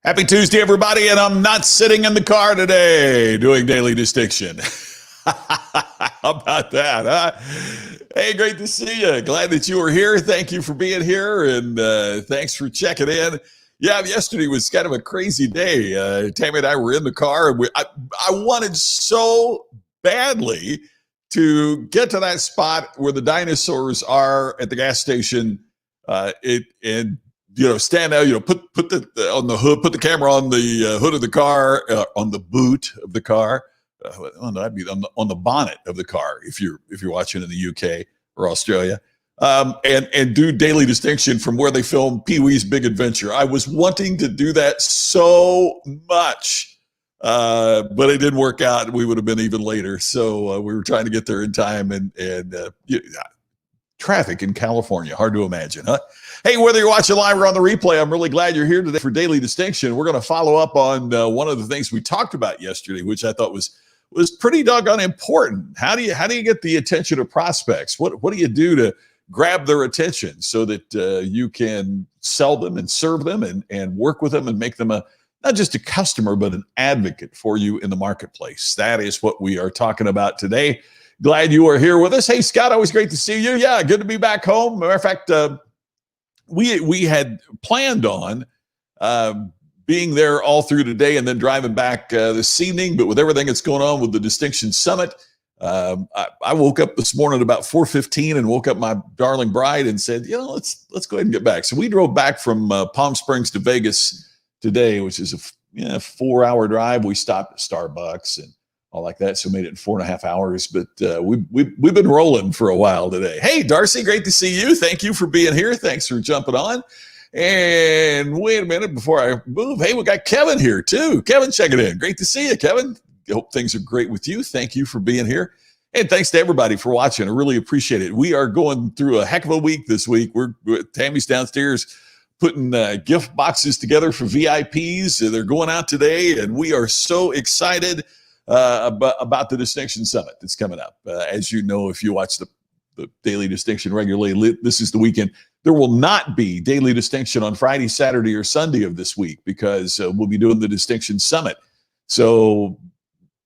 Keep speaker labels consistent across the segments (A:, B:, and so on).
A: Happy Tuesday, everybody, and I'm not sitting in the car today doing Daily Distinction. How about that, huh? Hey, great to see you. Glad that you were here. Thank you for being here, and thanks for checking in. Yeah, yesterday was kind of a crazy day. Tammy and I were in the car, and I wanted so badly to get to that spot where the dinosaurs are at the gas station. Stand out, put the on the hood, put the camera on the hood of the car, on the boot of the car. That'd be on the bonnet of the car if you're watching in the UK or Australia, and do Daily Distinction from where they film Pee-wee's Big Adventure. I was wanting to do that so much, but it didn't work out. We would have been even later, so we were trying to get there in time, and traffic in California, hard to imagine, huh? Hey, whether you're watching live or on the replay, I'm really glad you're here today for Daily Distinction. We're going to follow up on one of the things we talked about yesterday, which I thought was pretty doggone important. How do you get the attention of prospects? What do you do to grab their attention so that you can sell them and serve them and work with them and make them not just a customer, but an advocate for you in the marketplace? That is what we are talking about today. Glad you are here with us. Hey, Scott, always great to see you. Yeah, good to be back home. Matter of fact, we had planned on being there all through today and then driving back this evening, but with everything that's going on with the Distinction Summit, I woke up this morning at about 4:15 and woke up my darling bride and said, let's go ahead and get back. So we drove back from Palm Springs to Vegas today, which is a 4-hour drive. We stopped at Starbucks and all like that, so made it in 4.5 hours. But we've been rolling for a while today. Hey, Darcy, great to see you. Thank you for being here. Thanks for jumping on. And wait a minute before I move. Hey, we got Kevin here too. Kevin, check it in. Great to see you, Kevin. I hope things are great with you. Thank you for being here. And thanks to everybody for watching. I really appreciate it. We are going through a heck of a week this week. Tammy's downstairs putting gift boxes together for VIPs. They're going out today, and we are so excited about the Distinction Summit that's coming up. As you know, if you watch the Daily Distinction regularly, this is the weekend. There will not be Daily Distinction on Friday, Saturday, or Sunday of this week because we'll be doing the Distinction Summit. So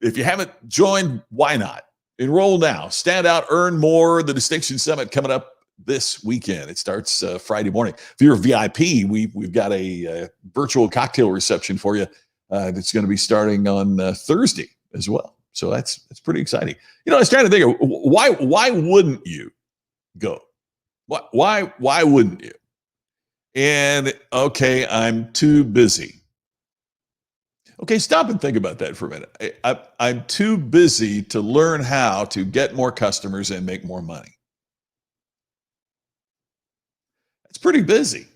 A: if you haven't joined, why not? Enroll now. Stand out, earn more. The Distinction Summit coming up this weekend. It starts Friday morning. If you're a VIP, we've got a virtual cocktail reception for you that's going to be starting on Thursday as well. So that's pretty exciting. I was trying to think of why wouldn't you go? Why wouldn't you? And okay, I'm too busy. Okay, stop and think about that for a minute. I'm too busy to learn how to get more customers and make more money. It's pretty busy.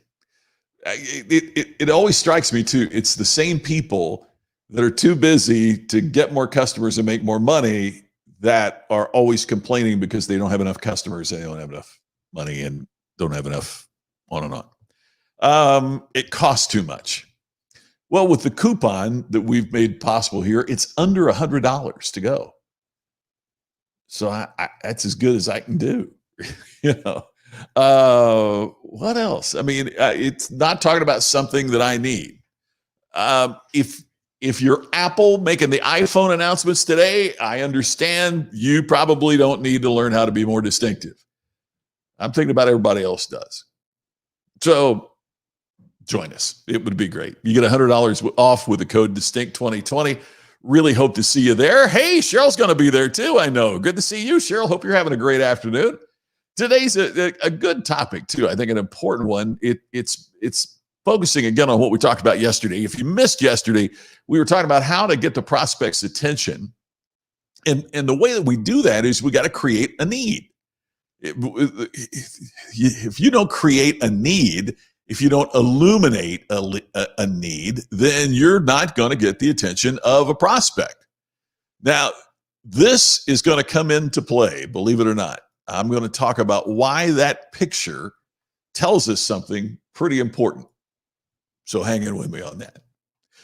A: It always strikes me too. It's the same people that are too busy to get more customers and make more money that are always complaining because they don't have enough customers, they don't have enough money, and don't have enough on and on. It costs too much. Well, with the coupon that we've made possible here, it's under $100 to go. So that's as good as I can do. What else? I mean, it's not talking about something that I need. If you're Apple making the iPhone announcements today, I understand you probably don't need to learn how to be more distinctive. I'm thinking about everybody else does. So join us. It would be great. You get $100 off with the code DISTINCT2020. Really hope to see you there. Hey, Cheryl's going to be there too, I know. Good to see you, Cheryl. Hope you're having a great afternoon. Today's a good topic too. I think an important one. It's focusing again on what we talked about yesterday. If you missed yesterday, we were talking about how to get the prospect's attention. And the way that we do that is we got to create a need. If you don't create a need, if you don't illuminate a need, then you're not going to get the attention of a prospect. Now, this is going to come into play, believe it or not. I'm going to talk about why that picture tells us something pretty important. So hang in with me on that.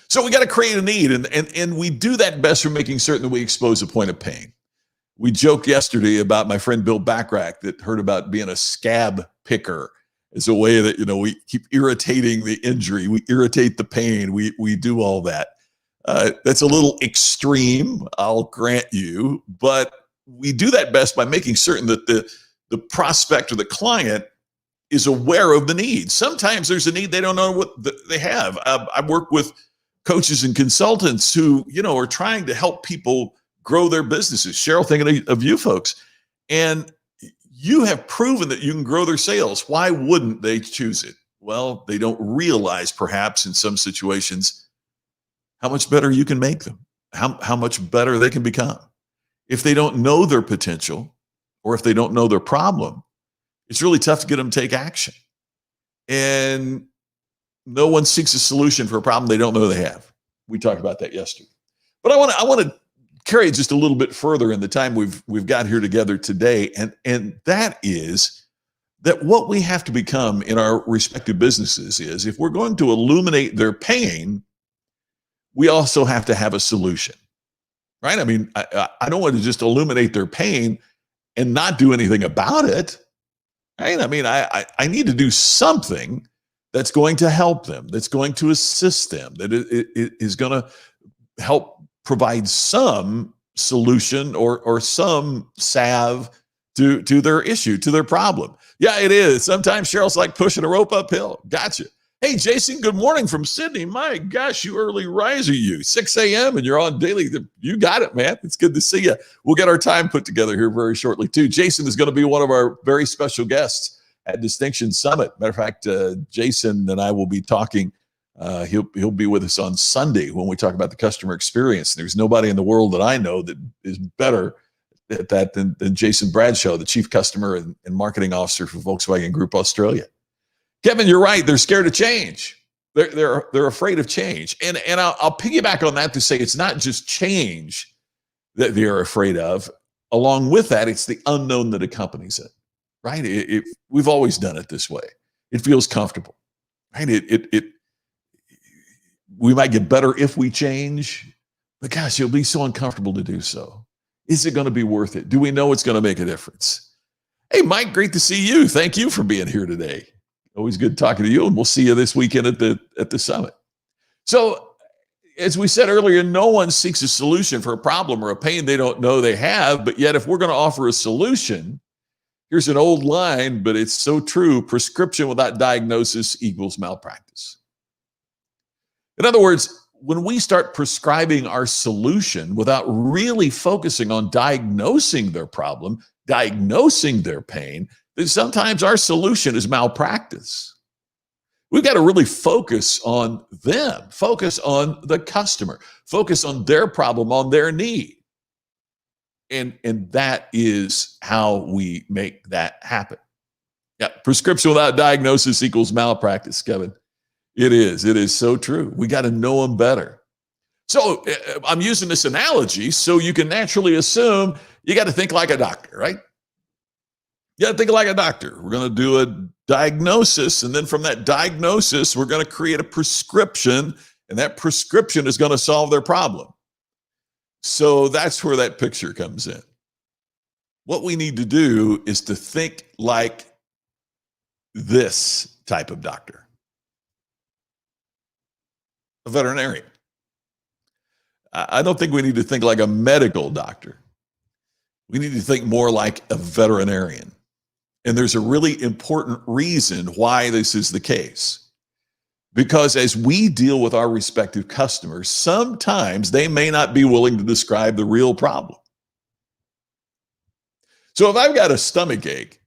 A: So we got to create a need, and we do that best from making certain that we expose a point of pain. We joked yesterday about my friend Bill Backrack that heard about being a scab picker as a way that, we keep irritating the injury, we irritate the pain, we do all that. That's a little extreme, I'll grant you, but we do that best by making certain that the prospect or the client is aware of the need. Sometimes there's a need they don't know what they have. I work with coaches and consultants who, are trying to help people grow their businesses. Cheryl, thinking of you folks. And you have proven that you can grow their sales. Why wouldn't they choose it? Well, they don't realize perhaps in some situations how much better you can make them, how much better they can become. If they don't know their potential or if they don't know their problem, it's really tough to get them to take action. And no one seeks a solution for a problem they don't know they have. We talked about that yesterday. But I want to carry it just a little bit further in the time we've got here together today. And that is that what we have to become in our respective businesses is, if we're going to illuminate their pain, we also have to have a solution, right? I mean, I don't want to just illuminate their pain and not do anything about it, right? I mean, I need to do something that's going to help them, that's going to assist them, that it is going to help provide some solution or some salve to their issue, to their problem. Yeah, it is. Sometimes Cheryl's like pushing a rope uphill. Gotcha. Hey, Jason, good morning from Sydney. My gosh, you early riser, you. 6 a.m. and you're on daily. You got it, man. It's good to see you. We'll get our time put together here very shortly, too. Jason is going to be one of our very special guests at Distinction Summit. Matter of fact, Jason and I will be talking. He'll be with us on Sunday when we talk about the customer experience. There's nobody in the world that I know that is better at that than Jason Bradshaw, the Chief Customer and Marketing Officer for Volkswagen Group Australia. Kevin, you're right. They're scared of change. They're afraid of change. And I'll piggyback on that to say it's not just change that they're afraid of. Along with that, it's the unknown that accompanies it, right? We've always done it this way. It feels comfortable, right? We might get better if we change, but gosh, it'll be so uncomfortable to do so. Is it going to be worth it? Do we know it's going to make a difference? Hey, Mike, great to see you. Thank you for being here today. Always good talking to you, and we'll see you this weekend at the summit. So, as we said earlier, no one seeks a solution for a problem or a pain they don't know they have, but yet if we're going to offer a solution, here's an old line, but it's so true: prescription without diagnosis equals malpractice. In other words, when we start prescribing our solution without really focusing on diagnosing their problem, diagnosing their pain, then sometimes our solution is malpractice. We've got to really focus on them, focus on the customer, focus on their problem, on their need. And that is how we make that happen. Yeah, prescription without diagnosis equals malpractice, Kevin. It is. It is so true. We got to know them better. So I'm using this analogy so you can naturally assume you got to think like a doctor, right? You got to think like a doctor. We're going to do a diagnosis, and then from that diagnosis, we're going to create a prescription, and that prescription is going to solve their problem. So that's where that picture comes in. What we need to do is to think like this type of doctor, a veterinarian. I don't think we need to think like a medical doctor. We need to think more like a veterinarian. And there's a really important reason why this is the case. Because as we deal with our respective customers, sometimes they may not be willing to describe the real problem. So if I've got a stomach ache,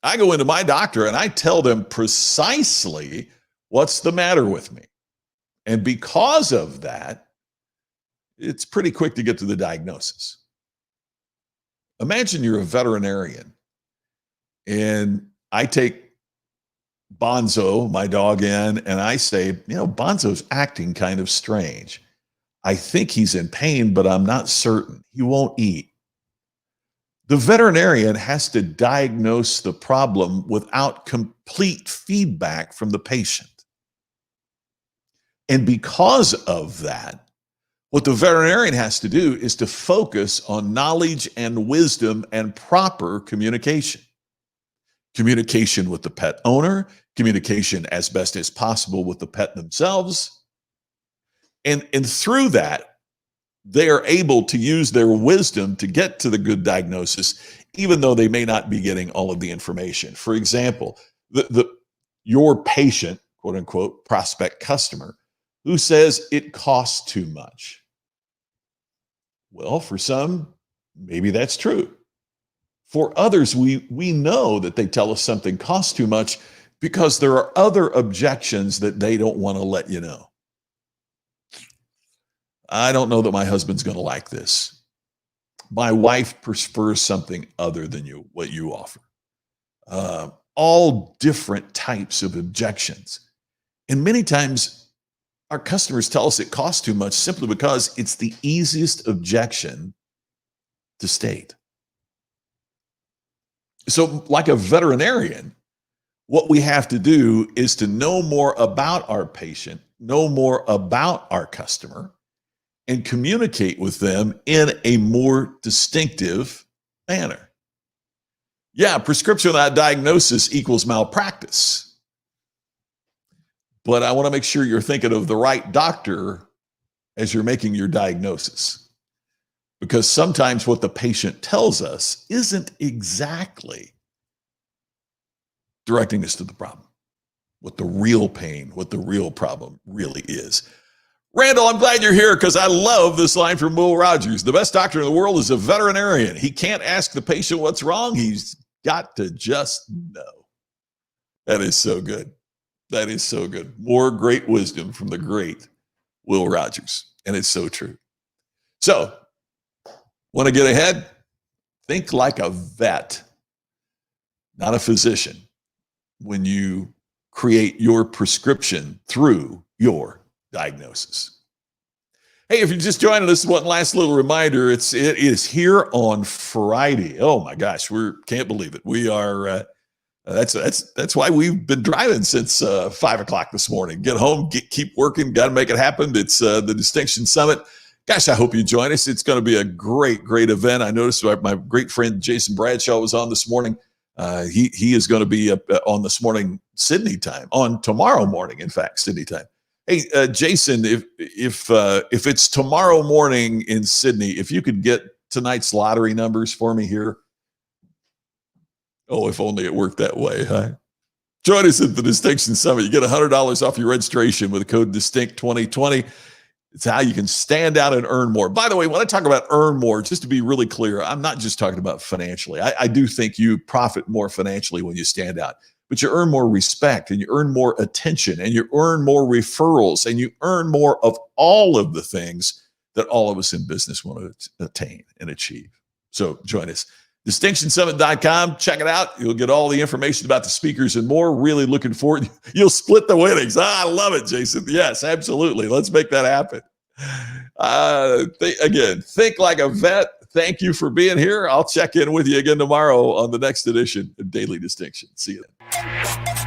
A: I go into my doctor and I tell them precisely what's the matter with me. And because of that, it's pretty quick to get to the diagnosis. Imagine you're a veterinarian and I take Bonzo, my dog, in, and I say, Bonzo's acting kind of strange. I think he's in pain, but I'm not certain. He won't eat. The veterinarian has to diagnose the problem without complete feedback from the patient. And because of that, what the veterinarian has to do is to focus on knowledge and wisdom and proper communication. communication with the pet owner, communication as best as possible with the pet themselves. And through that, they are able to use their wisdom to get to the good diagnosis, even though they may not be getting all of the information. For example, your patient, quote unquote, prospect customer, who says it costs too much. Well, for some, maybe that's true. For others, we know that they tell us something costs too much because there are other objections that they don't want to let you know. I don't know that my husband's going to like this. My wife prefers something other than what you offer. All different types of objections. And many times our customers tell us it costs too much simply because it's the easiest objection to state. So like a veterinarian, what we have to do is to know more about our patient, know more about our customer, and communicate with them in a more distinctive manner. Yeah, prescription without diagnosis equals malpractice. But I want to make sure you're thinking of the right doctor as you're making your diagnosis. Because sometimes what the patient tells us isn't exactly directing us to the problem, what the real pain, what the real problem really is. Randall, I'm glad you're here because I love this line from Will Rogers. The best doctor in the world is a veterinarian. He can't ask the patient what's wrong. He's got to just know. That is so good. That is so good. More great wisdom from the great Will Rogers. And it's so true. So, want to get ahead? Think like a vet, not a physician, when you create your prescription through your diagnosis. Hey, if you're just joining us, one last little reminder, it is here on Friday. Oh my gosh, can't believe it. We are that's why we've been driving since 5 o'clock this morning. Get home, keep working, got to make it happen. It's the Distinction Summit. Gosh, I hope you join us. It's going to be a great event. I noticed my great friend Jason Bradshaw was on this morning. He is going to be on this morning Sydney time, on tomorrow morning, in fact, Sydney time. Hey, Jason, if it's tomorrow morning in Sydney, if you could get tonight's lottery numbers for me here. Oh, if only it worked that way, huh? Join us at the Distinction Summit. You get $100 off your registration with the code DISTINCT2020. It's how you can stand out and earn more. By the way, when I talk about earn more, just to be really clear, I'm not just talking about financially. I do think you profit more financially when you stand out, but you earn more respect and you earn more attention and you earn more referrals and you earn more of all of the things that all of us in business want to attain and achieve. So join us. DistinctionSummit.com. Check it out. You'll get all the information about the speakers and more. Really looking forward. You'll split the winnings. I love it, Jason. Yes, absolutely. Let's make that happen. Again, think like a vet. Thank you for being here. I'll check in with you again tomorrow on the next edition of Daily Distinction. See you then.